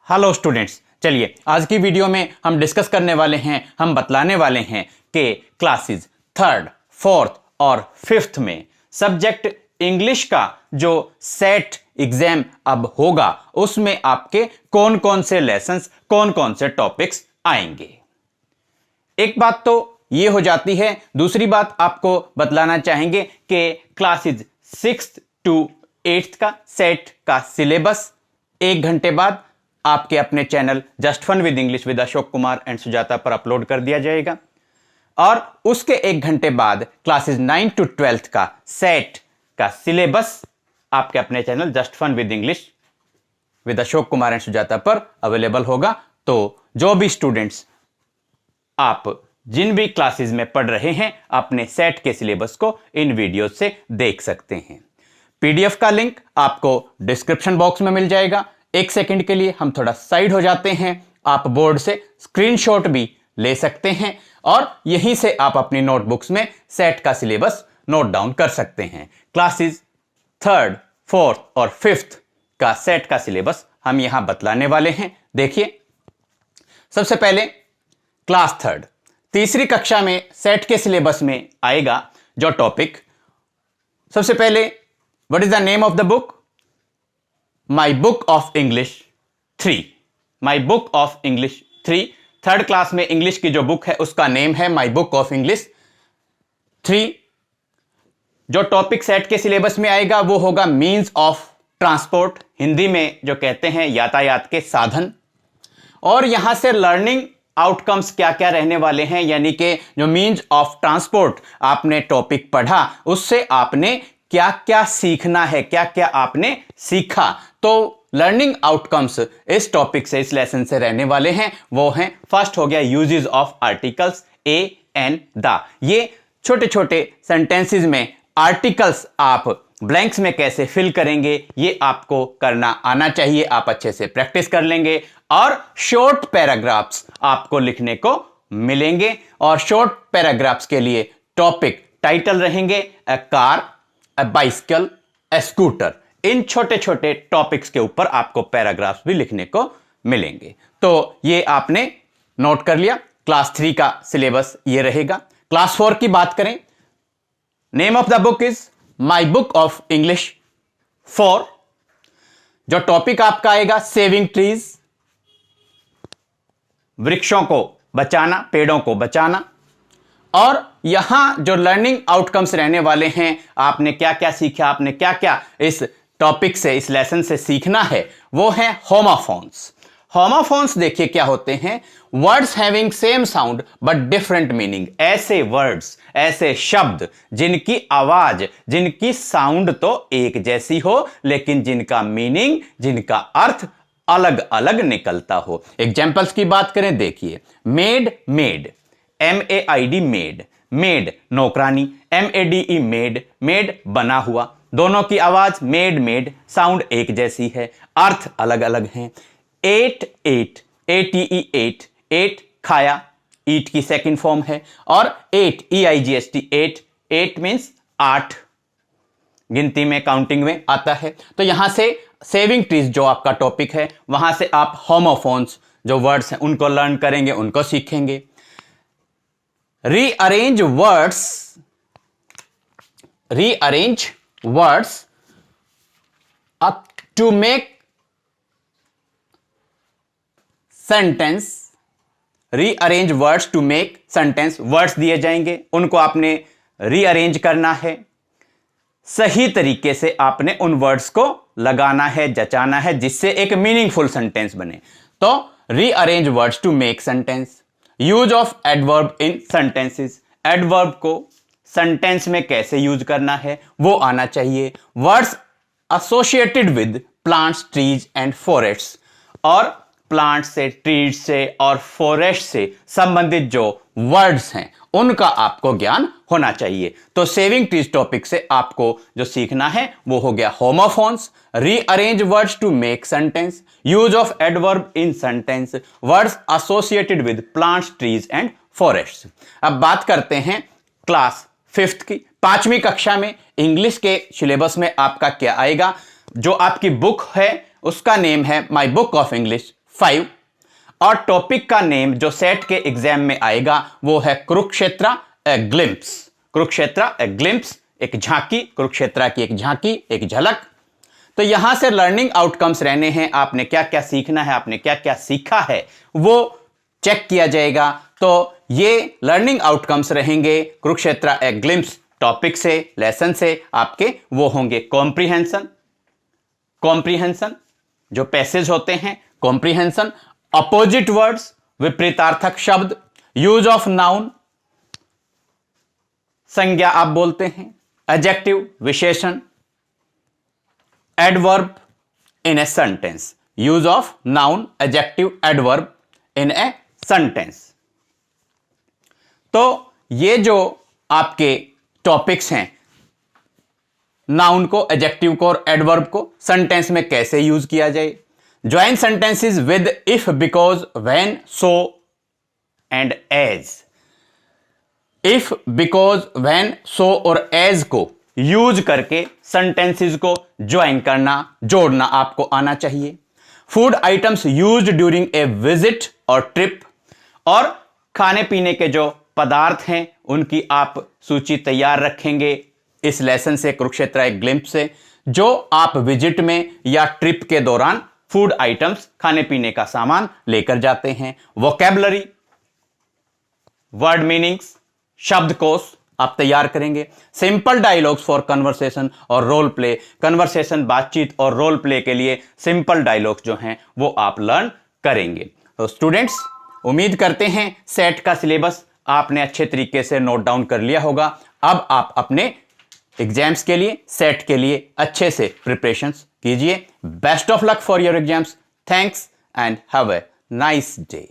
Hello students, चलिए आज की वीडियो में हम डिस्कस करने वाले हैं, हम बतलाने वाले हैं कि क्लासेस थर्ड, फोर्थ और फिफ्थ में सब्जेक्ट इंग्लिश का जो सेट एग्जाम अब होगा उसमें आपके कौन कौन से लेसन्स, कौन कौन से टॉपिक्स आएंगे। एक बात तो ये हो जाती है। दूसरी बात आपको बतलाना चाहेंगे कि क्लासेस 6th to 8th का सेट का सिलेबस 1 घंटे बाद आपके अपने channel just fun with English with Ashok Kumar and Sujata पर अपलोड कर दिया जाएगा और उसके 1 घंटे बाद क्लासेस 9 to 12th का सेट का सिलेबस आपके अपने channel just fun with English with Ashok Kumar and Sujata पर अवेलेबल होगा। तो जो भी स्टूडेंट्स आप जिन भी क्लासेस में पढ़ रहे हैं अपने सेट के सिलेबस को इन वीडियो से देख सकते हैं। पीडीएफ का लिंक आपको डिस्क्रिप्शन बॉक्स में मिल जाएगा। एक सेकंड के लिए हम थोड़ा साइड हो जाते हैं, आप बोर्ड से स्क्रीनशॉट भी ले सकते हैं और यहीं से आप अपनी नोटबुक्स में सेट का सिलेबस नोट डाउन कर सकते हैं। क्लासेस थर्ड, फोर्थ और फिफ्थ का सेट का सिलेबस हम यहां बतलाने वाले हैं। देखिए, सबसे पहले क्लास थर्ड, तीसरी कक्षा में सेट के सिलेबस में आएगा जो टॉपिक, सबसे पहले what is the name of the book? My book of English 3। My book of English 3, third class में इंग्लिश की जो बुक है उसका नेम है माई बुक ऑफ इंग्लिश 3। जो टॉपिक सेट के सिलेबस में आएगा वो होगा मीन्स ऑफ ट्रांसपोर्ट, हिंदी में जो कहते हैं यातायात के साधन। और यहां से लर्निंग आउटकम्स क्या क्या रहने वाले हैं, यानी कि जो मीन्स ऑफ ट्रांसपोर्ट आपने टॉपिक पढ़ा उससे आपने क्या क्या सीखना है, क्या क्या आपने सीखा। तो लर्निंग आउटकम्स इस टॉपिक से, इस लेसन से रहने वाले हैं। वो हैं, फर्स्ट हो गया uses of articles A and the. ये छोटे छोटे सेंटेंसेस में आर्टिकल्स आप ब्लैंक्स में कैसे फिल करेंगे ये आपको करना आना चाहिए, आप अच्छे से प्रैक्टिस कर लेंगे। और शॉर्ट पैराग्राफ्स आपको लिखने को मिलेंगे और शॉर्ट पैराग्राफ्स के लिए टॉपिक टाइटल रहेंगे a car, a bicycle, a scooter. इन छोटे छोटे टॉपिक्स के ऊपर आपको पैराग्राफ्स भी लिखने को मिलेंगे। तो ये आपने नोट कर लिया। क्लास 3 का सिलेबस ये रहेगा। क्लास 4 की बात करें, name of the book is my book of English 4। जो टॉपिक आपका आएगा सेविंग ट्रीज, वृक्षों को बचाना, पेड़ों को बचाना। और यहां जो लर्निंग आउटकम्स रहने वाले हैं, आपने क्या क्या सीखा, आपने क्या क्या इस टॉपिक से, इस लेसन से सीखना है, वो है होमोफोन्स। होमोफोन्स देखिए क्या होते हैं, words having same sound but different meaning. ऐसे वर्ड्स, ऐसे शब्द जिनकी आवाज, जिनकी साउंड तो एक जैसी हो लेकिन जिनका मीनिंग, जिनका अर्थ अलग अलग निकलता हो। एग्जाम्पल्स की बात करें, देखिए made, made, MAID made, made नौकरानी, MADE मेड, मेड बना हुआ। दोनों की आवाज मेड, मेड, साउंड एक जैसी है, अर्थ अलग अलग हैं। Ate, ate, ATE ate, ate खाया, ईट की सेकंड फॉर्म है। और eight, EIGHT eight, eight means 8, गिनती में, काउंटिंग में आता है। तो यहां से सेविंग ट्रीज जो आपका टॉपिक है वहां से आप होमोफोन्स जो वर्ड्स हैं उनको लर्न करेंगे, उनको सीखेंगे। Rearrange words up to make sentence, rearrange words to make sentence. Words दिए जाएंगे, उनको आपने रीअरेंज करना है, सही तरीके से आपने उन वर्ड्स को लगाना है, जचाना है, जिससे एक मीनिंगफुल सेंटेंस बने। तो rearrange words to make sentence. Use of adverb in sentences, adverb को सेंटेंस में कैसे यूज करना है वो आना चाहिए। Words associated with plants, trees and forests, और प्लांट से, ट्रीज से और फॉरेस्ट से संबंधित जो वर्ड्स हैं उनका आपको ज्ञान होना चाहिए। तो सेविंग ट्रीज टॉपिक से आपको जो सीखना है वो हो गया homophones, rearrange words to make sentence, use of adverb in sentence, words associated with plants, trees and forests. अब बात करते हैं क्लास 5th की। 5वीं कक्षा में इंग्लिश के सिलेबस में आपका क्या आएगा? जो आपकी बुक है उसका नेम है माई बुक ऑफ इंग्लिश 5। और टॉपिक का नेम जो सेट के एग्जाम में आएगा वो है कुरुक्षेत्र ए ग्लिम्प्स। कुरुक्षेत्र ए ग्लिम्प्स, एक झांकी, कुरुक्षेत्र की एक झांकी, एक झलक। तो यहां से लर्निंग आउटकम्स रहने हैं, आपने क्या क्या सीखना है, आपने क्या क्या सीखा है वो चेक किया जाएगा। तो ये लर्निंग आउटकम्स रहेंगे कुरुक्षेत्र ए ग्लिम्प्स टॉपिक से, लेसन से आपके, वो होंगे कॉम्प्रिहेंशन, कॉम्प्रिहेंशन जो पैसेज होते हैं, कॉम्प्रिहेंशन, अपोजिट वर्ड्स विपरीतार्थक शब्द, यूज ऑफ नाउन संज्ञा आप बोलते हैं, एडजेक्टिव विशेषण, adverb in a sentence, use of noun, adjective, adverb in a sentence. तो ये जो आपके टॉपिक्स हैं, नाउन को, एडजेक्टिव को और एडवर्ब को सेंटेंस में कैसे यूज किया जाए, join sentences with if, because, when, so and as. If, because, when, so और एज को यूज करके सेंटेंसेस को ज्वाइन करना, जोड़ना आपको आना चाहिए। Food items used during a visit और ट्रिप, और खाने पीने के जो पदार्थ हैं उनकी आप सूची तैयार रखेंगे इस लेसन से, कुरुक्षेत्र एक ग्लिम्प्स से, जो आप विजिट में या ट्रिप के दौरान फूड आइटम्स, खाने पीने का सामान लेकर जाते हैं। वोकैबुलरी, वर्ड मीनिंग्स, शब्दकोश आप तैयार करेंगे। सिंपल डायलॉग्स फॉर कन्वर्सेशन और रोल प्ले, कन्वर्सेशन, बातचीत और रोल प्ले के लिए सिंपल डायलॉग्स जो हैं वो आप लर्न करेंगे। तो स्टूडेंट्स, उम्मीद करते हैं सेट का सिलेबस आपने अच्छे तरीके से नोट डाउन कर लिया होगा। अब आप अपने एग्जाम्स के लिए, सेट के लिए अच्छे से प्रिपरेशंस कीजिए। Best of luck for your exams. Thanks and have a nice day.